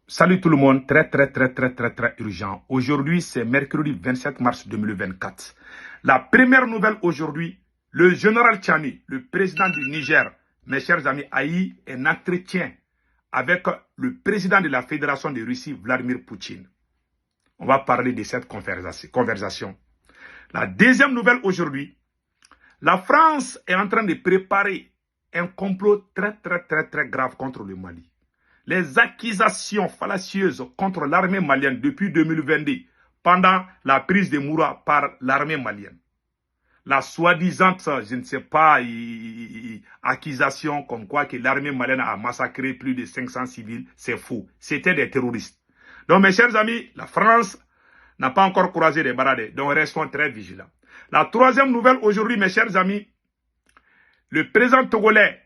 Salut tout le monde, très urgent. Aujourd'hui, c'est mercredi 27 mars 2024. La première nouvelle aujourd'hui, le général Tchani, le président du Niger, mes chers amis, a eu un entretien avec le président de la Fédération de Russie, Vladimir Poutine. On va parler de cette conversation. La deuxième nouvelle aujourd'hui, la France est en train de préparer un complot très grave contre le Mali. Les accusations fallacieuses contre l'armée malienne depuis 2022, pendant la prise de Moura par l'armée malienne. La soi-disant, je ne sais pas, accusation comme quoi que l'armée malienne a massacré plus de 500 civils, c'est faux. C'était des terroristes. Donc mes chers amis, la France n'a pas encore croisé les barades, donc restons très vigilants. La troisième nouvelle aujourd'hui, mes chers amis, le président togolais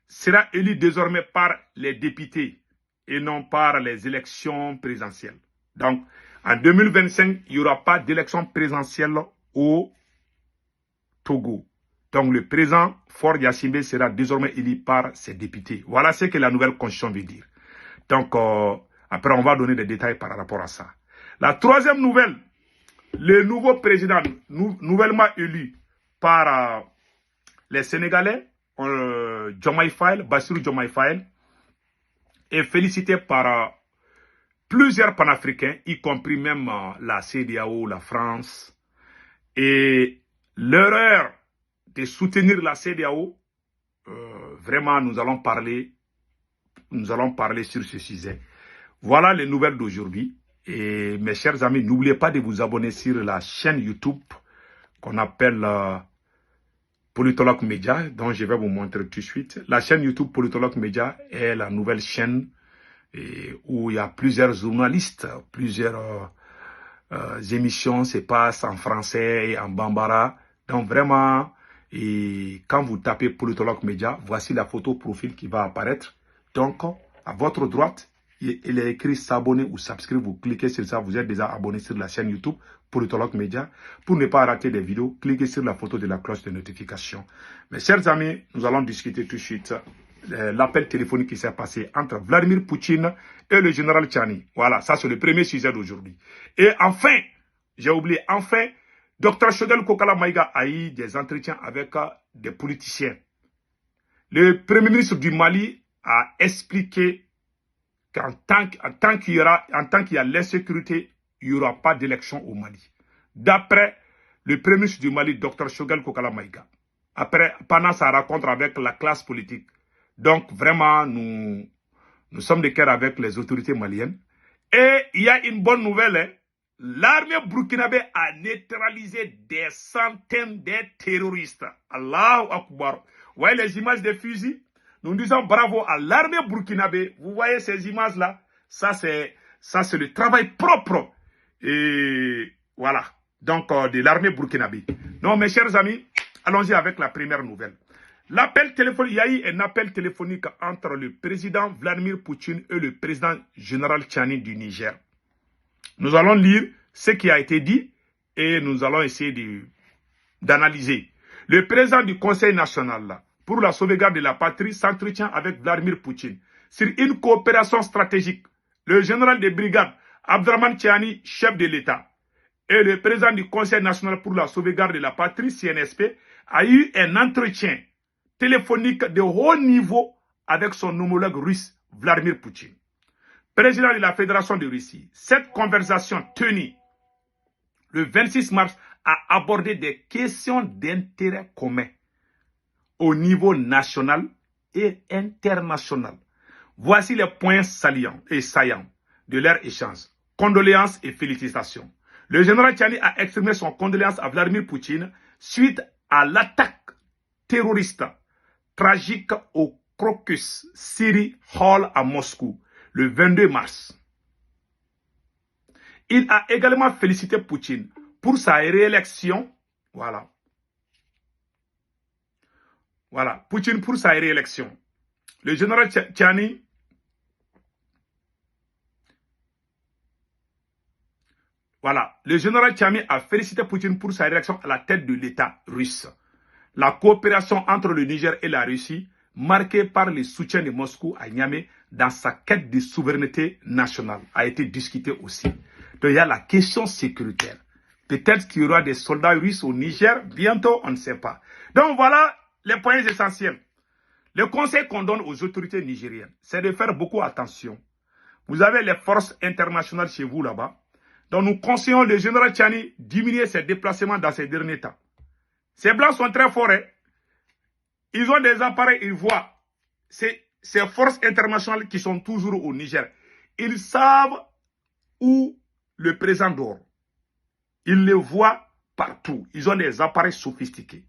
sera élu désormais par les députés et non par les élections présidentielles. Donc, en 2025, il n'y aura pas d'élection présidentielle au Togo. Donc, le président Faure Gnassingbé sera désormais élu par ses députés. Voilà ce que la nouvelle constitution veut dire. Donc, après, on va donner des détails par rapport à ça. La troisième nouvelle, le nouveau président nouvellement élu par les Sénégalais, Bassirou Diomaye Faye, est félicité par plusieurs panafricains, y compris même la CEDEAO, la France. Et l'erreur de soutenir la CEDEAO, vraiment nous allons parler sur ce sujet. Voilà les nouvelles d'aujourd'hui. Et mes chers amis, n'oubliez pas de vous abonner sur la chaîne YouTube qu'on appelle Politologue Média, dont je vais vous montrer tout de suite. La chaîne YouTube Politologue Média est la nouvelle chaîne où il y a plusieurs journalistes, plusieurs émissions se passent en français et en bambara. Donc vraiment, quand vous tapez Politologue Média, voici la photo profil qui va apparaître. Donc, à votre droite, il est écrit s'abonner ou subscrire. Vous cliquez sur ça, vous êtes déjà abonné sur la chaîne YouTube Politologue Média. Pour ne pas rater des vidéos, cliquez sur la photo de la cloche de notification. Mes chers amis, nous allons discuter tout de suite l'appel téléphonique qui s'est passé entre Vladimir Poutine et le général Tchani. Voilà, ça c'est le premier sujet d'aujourd'hui. Et enfin, j'ai oublié, Dr Choguel Kokala Maïga a eu des entretiens avec des politiciens. Le premier ministre du Mali a expliqué qu'en tant qu'il y a l'insécurité, il n'y aura pas d'élection au Mali. D'après le premier ministre du Mali, Dr Choguel Kokala Maïga. Pendant sa rencontre avec la classe politique. Donc, vraiment, nous sommes de cœur avec les autorités maliennes. Et il y a une bonne nouvelle. Hein? L'armée burkinabé a neutralisé des centaines de terroristes. Allahu Akbar. Vous voyez les images des fusils? Nous disons bravo à l'armée burkinabé. Vous voyez ces images-là? Ça, c'est le travail propre. Et voilà. Donc, de l'armée burkinabé. Donc, mes chers amis, allons-y avec la première nouvelle. L'appel téléphonique, il y a eu un appel téléphonique entre le président Vladimir Poutine et le président général Tchani du Niger. Nous allons lire ce qui a été dit et nous allons essayer d'analyser. Le président du Conseil national pour la sauvegarde de la patrie s'entretient avec Vladimir Poutine sur une coopération stratégique. Le général de brigade Abdraman Tchani, chef de l'État, et le président du Conseil national pour la sauvegarde de la patrie, CNSP, a eu un entretien téléphonique de haut niveau avec son homologue russe, Vladimir Poutine, président de la Fédération de Russie. Cette conversation tenue le 26 mars a abordé des questions d'intérêt commun au niveau national et international. Voici les points saillants de leur échange. Condoléances et félicitations. Le général Tchani a exprimé son condoléance à Vladimir Poutine suite à l'attaque terroriste tragique au Crocus City Hall à Moscou le 22 mars. Il a également félicité Poutine pour sa réélection. Voilà. Voilà, Poutine pour sa réélection. Le général Tchani le général Tchani a félicité Poutine pour sa réélection à la tête de l'État russe. La coopération entre le Niger et la Russie marqué par le soutien de Moscou à Niamey dans sa quête de souveraineté nationale, a été discuté aussi. Donc il y a la question sécuritaire. Peut-être qu'il y aura des soldats russes au Niger, bientôt, on ne sait pas. Donc voilà les points essentiels. Le conseil qu'on donne aux autorités nigériennes, c'est de faire beaucoup attention. Vous avez les forces internationales chez vous là-bas. Donc nous conseillons le général Tchani diminuer ses déplacements dans ces derniers temps. Ces blancs sont très forts. Hein? Ils ont des appareils, ils voient. Ces forces internationales qui sont toujours au Niger. Ils savent où le président dort. Ils le voient partout. Ils ont des appareils sophistiqués.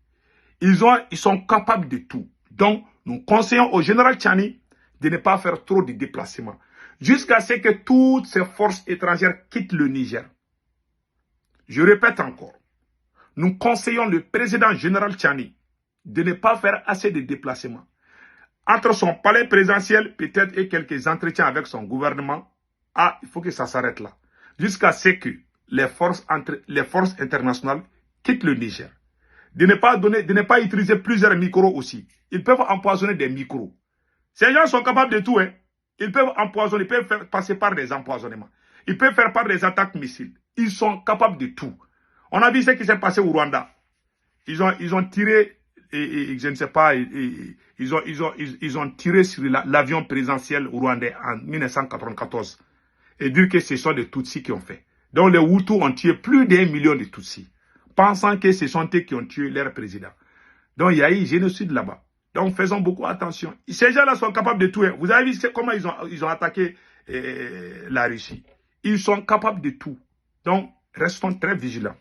Ils sont capables de tout. Donc, nous conseillons au général Tchani de ne pas faire trop de déplacements. Jusqu'à ce que toutes ces forces étrangères quittent le Niger. Je répète encore. Nous conseillons le président général Tchani de ne pas faire assez de déplacements. Entre son palais présidentiel, peut-être, et quelques entretiens avec son gouvernement, il faut que ça s'arrête là. Jusqu'à ce que les forces internationales quittent le Niger. De ne pas utiliser plusieurs micros aussi. Ils peuvent empoisonner des micros. Ces gens sont capables de tout. Hein. Ils peuvent empoisonner, ils peuvent passer par des empoisonnements. Ils peuvent faire par des attaques missiles. Ils sont capables de tout. On a vu ce qui s'est passé au Rwanda. Ils ont tiré, je ne sais pas, ils ont tiré sur l'avion présidentiel rwandais en 1994. Et dire que ce sont des Tutsis qui ont fait. Donc les Hutus ont tué plus d'1 million de Tutsis, pensant que ce sont eux qui ont tué leur président. Donc il y a eu génocide là-bas. Donc faisons beaucoup attention. Ces gens-là sont capables de tout. Hein. Vous avez vu comment ils ont attaqué la Russie. Ils sont capables de tout. Donc restons très vigilants.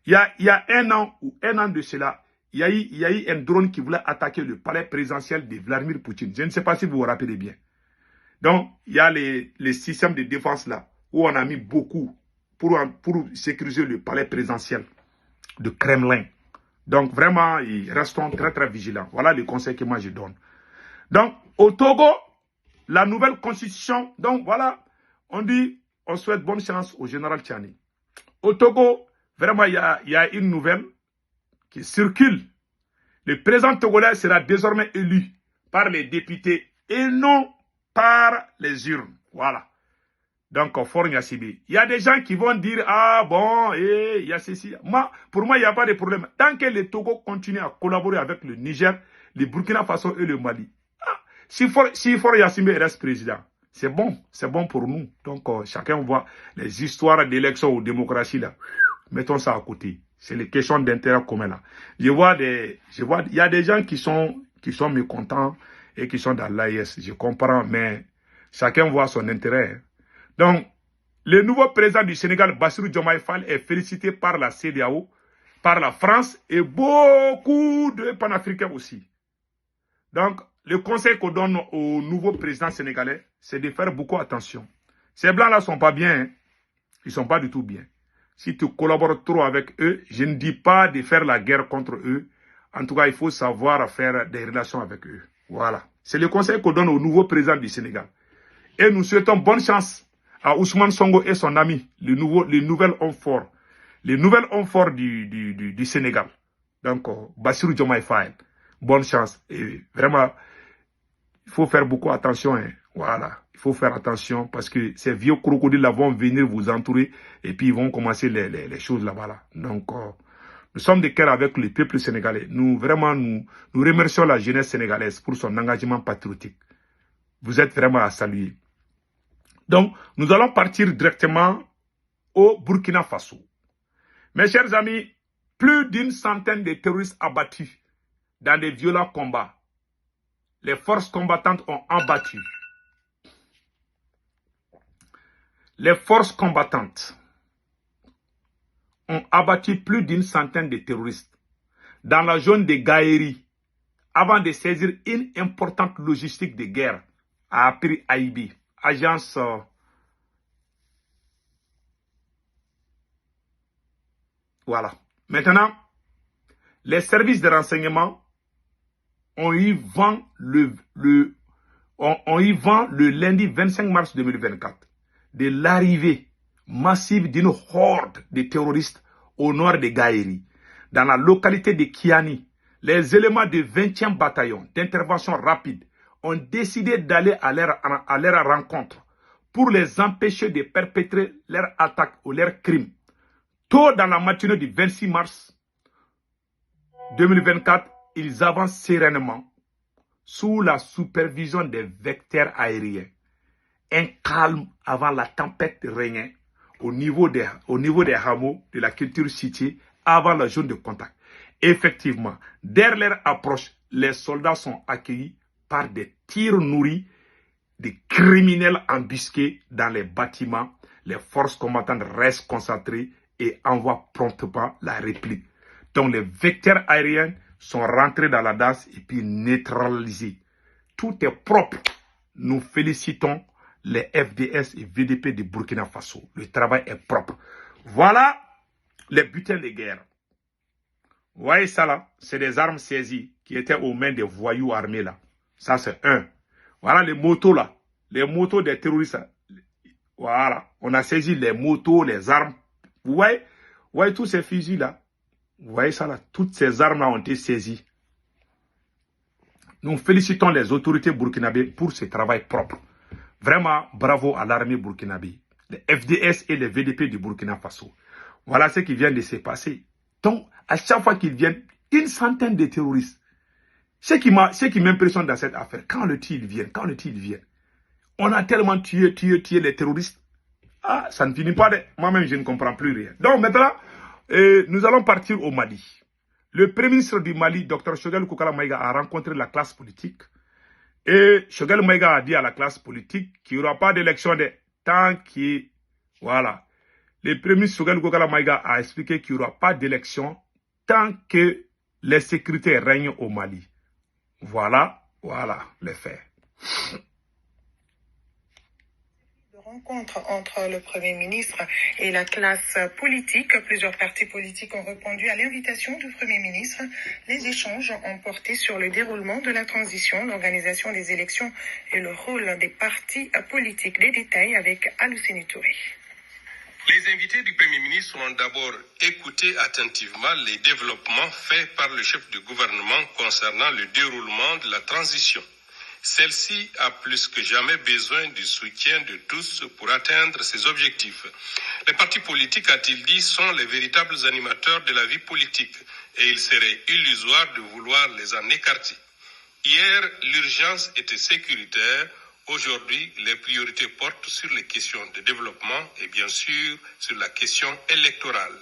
Il y a un an de cela, il y a eu un drone qui voulait attaquer le palais présidentiel de Vladimir Poutine. Je ne sais pas si vous vous rappelez bien. Donc, il y a les systèmes de défense là, où on a mis beaucoup pour sécuriser le palais présidentiel de Kremlin. Donc, vraiment, restons très, très vigilants. Voilà le conseil que moi je donne. Donc, au Togo, la nouvelle constitution, donc voilà, on souhaite bonne chance au général Tchani. Au Togo, vraiment, il y a une nouvelle qui circule. Le président togolais sera désormais élu par les députés et non par les urnes. Voilà. Donc, Fort Nyasibi. Il y a des gens qui vont dire, ah bon, il y a ceci. Pour moi, il n'y a pas de problème. Tant que le Togo continue à collaborer avec le Niger, le Burkina Faso et le Mali. Si Fort Nyasibi reste président, c'est bon pour nous. Donc, chacun voit les histoires d'élections ou de démocratie là. Mettons ça à côté. C'est les questions d'intérêt commun là. Il y a des gens qui sont mécontents et qui sont dans l'AIS. Je comprends, mais chacun voit son intérêt. Donc, le nouveau président du Sénégal, Bassirou Diomaye Faye, est félicité par la CEDEAO, par la France et beaucoup de panafricains aussi. Donc, le conseil qu'on donne au nouveau président sénégalais, c'est de faire beaucoup attention. Ces blancs-là ne sont pas bien. Hein. Ils ne sont pas du tout bien. Si tu collabores trop avec eux, je ne dis pas de faire la guerre contre eux. En tout cas, il faut savoir faire des relations avec eux. Voilà. C'est le conseil qu'on donne au nouveau président du Sénégal. Et nous souhaitons bonne chance à Ousmane Sonko et son ami, les nouvelles hommes forts. Les nouvelles hommes forts du Sénégal. Donc, Bassirou Diomaye Faye. Bonne chance. Et vraiment, il faut faire beaucoup attention. Hein. Voilà. Il faut faire attention parce que ces vieux crocodiles là vont venir vous entourer et puis ils vont commencer les choses là-bas. Là. Donc, nous sommes de cœur avec le peuple sénégalais. Nous remercions la jeunesse sénégalaise pour son engagement patriotique. Vous êtes vraiment à saluer. Donc, nous allons partir directement au Burkina Faso. Mes chers amis, plus d'une centaine de terroristes abattus dans des violents combats. Les forces combattantes ont abattu. Les forces combattantes ont abattu plus d'une centaine de terroristes dans la zone de Gaïri avant de saisir une importante logistique de guerre à Apri Aïbi, agence voilà. Maintenant, les services de renseignement ont eu vent le lundi 25 mars 2024 de l'arrivée massive d'une horde de terroristes au nord de Gaïri, dans la localité de Kiani, les éléments du 20e bataillon d'intervention rapide ont décidé d'aller à leur rencontre pour les empêcher de perpétrer leurs attaques ou leurs crimes. Tôt dans la matinée du 26 mars 2024, ils avancent sereinement sous la supervision des vecteurs aériens. Un calme avant la tempête régnait au niveau des hameaux de la culture cité avant la zone de contact. Effectivement, dès leur approche, les soldats sont accueillis par des tirs nourris, des criminels embusqués dans les bâtiments. Les forces combattantes restent concentrées et envoient promptement la réplique. Donc les vecteurs aériens sont rentrés dans la danse et puis neutralisés. Tout est propre. Nous félicitons les FDS et VDP de Burkina Faso. Le travail est propre. Voilà les butins de guerre. Vous voyez ça là, c'est des armes saisies qui étaient aux mains des voyous armés là. Ça c'est un. Voilà les motos là, les motos des terroristes. Voilà, on a saisi les motos, les armes. Vous voyez tous ces fusils là. Vous voyez ça là, toutes ces armes là ont été saisies. Nous félicitons les autorités burkinabées pour ce travail propre. Vraiment, bravo à l'armée burkinabé, les FDS et les VDP du Burkina Faso. Voilà ce qui vient de se passer. Donc, à chaque fois qu'ils viennent, une centaine de terroristes. Ce qui m'impressionne dans cette affaire, quand le tir vient, on a tellement tué les terroristes. Ah, ça ne finit pas de... Moi-même, je ne comprends plus rien. Donc maintenant, nous allons partir au Mali. Le premier ministre du Mali, Dr Choguel Koukala Maïga, a rencontré la classe politique. Et Choguel Maïga a dit à la classe politique qu'il n'y aura pas d'élection tant que... Voilà. Le premier ministre Choguel Koukala Maïga a expliqué qu'il n'y aura pas d'élection tant que les sécurités règnent au Mali. Voilà les faits. Rencontre entre le Premier ministre et la classe politique. Plusieurs partis politiques ont répondu à l'invitation du Premier ministre. Les échanges ont porté sur le déroulement de la transition, l'organisation des élections et le rôle des partis politiques. Des détails avec Alousseni Touré. Les invités du Premier ministre ont d'abord écouté attentivement les développements faits par le chef du gouvernement concernant le déroulement de la transition. Celle-ci a plus que jamais besoin du soutien de tous pour atteindre ses objectifs. Les partis politiques, a-t-il dit, sont les véritables animateurs de la vie politique et il serait illusoire de vouloir les en écarter. Hier, l'urgence était sécuritaire. Aujourd'hui, les priorités portent sur les questions de développement et bien sûr sur la question électorale.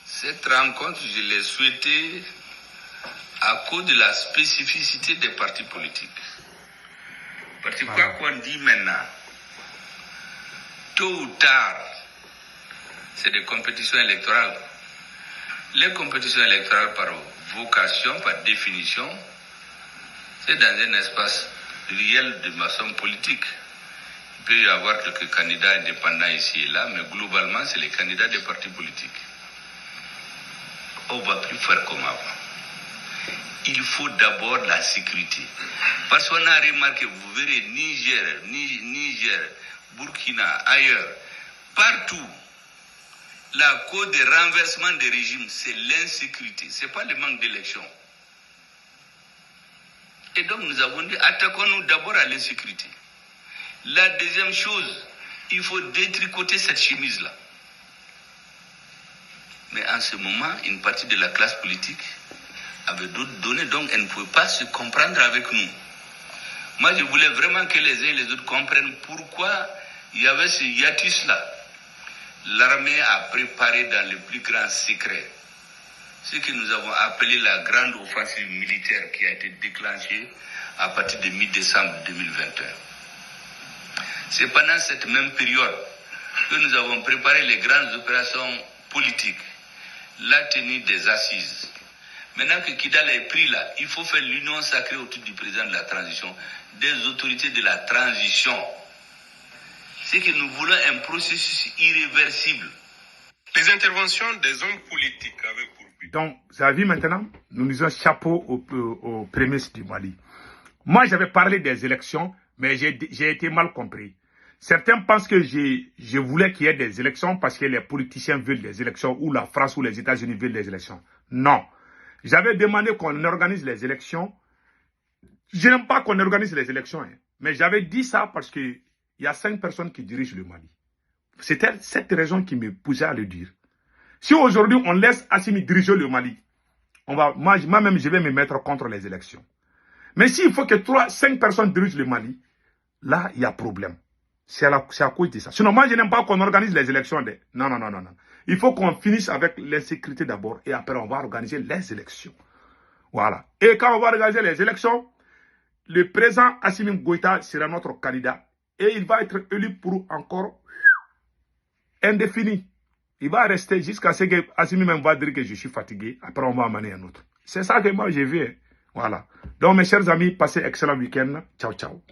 Cette rencontre, je l'ai souhaitée à cause de la spécificité des partis politiques. Parce que quoi qu'on dit maintenant, tôt ou tard, c'est des compétitions électorales. Les compétitions électorales par vocation, par définition, c'est dans un espace réel de maçon politique. Il peut y avoir quelques candidats indépendants ici et là, mais globalement, c'est les candidats des partis politiques. On ne va plus faire comme avant. Il faut d'abord la sécurité. Parce qu'on a remarqué, vous verrez, Niger, Burkina, ailleurs, partout, la cause des renversements des régimes, c'est l'insécurité, ce n'est pas le manque d'élection. Et donc nous avons dit, attaquons-nous d'abord à l'insécurité. La deuxième chose, il faut détricoter cette chemise-là. Mais en ce moment, une partie de la classe politique avait d'autres données, donc elle ne pouvait pas se comprendre avec nous. Moi, je voulais vraiment que les uns et les autres comprennent pourquoi il y avait ce hiatus-là. L'armée a préparé dans le plus grand secret ce que nous avons appelé la grande offensive militaire qui a été déclenchée à partir de mi-décembre 2021. C'est pendant cette même période que nous avons préparé les grandes opérations politiques, la tenue des assises. Maintenant que Kidal est pris là, il faut faire l'union sacrée autour du président de la transition, des autorités de la transition. C'est que nous voulons un processus irréversible. Les interventions des hommes politiques avaient pour but. Donc, vous avez vu maintenant, nous disons chapeau aux prémices du Mali. Moi, j'avais parlé des élections, mais j'ai été mal compris. Certains pensent que je voulais qu'il y ait des élections parce que les politiciens veulent des élections, ou la France ou les États-Unis veulent des élections. Non. J'avais demandé qu'on organise les élections. Je n'aime pas qu'on organise les élections, hein, mais j'avais dit ça parce qu'il y a 5 personnes qui dirigent le Mali. C'était cette raison qui me poussait à le dire. Si aujourd'hui on laisse Assimi diriger le Mali, moi-même je vais me mettre contre les élections. Mais s'il faut que 5 personnes dirigent le Mali, là il y a problème. C'est à cause de ça. Sinon moi je n'aime pas qu'on organise les élections. Non. Il faut qu'on finisse avec l'insécurité d'abord et après on va organiser les élections. Voilà. Et quand on va organiser les élections, le président Assimi Goïta sera notre candidat et il va être élu pour encore indéfini. Il va rester jusqu'à ce que Assimi même va dire que je suis fatigué. Après, on va amener un autre. C'est ça que moi, j'ai vu. Voilà. Donc, mes chers amis, passez excellent week-end. Ciao, ciao.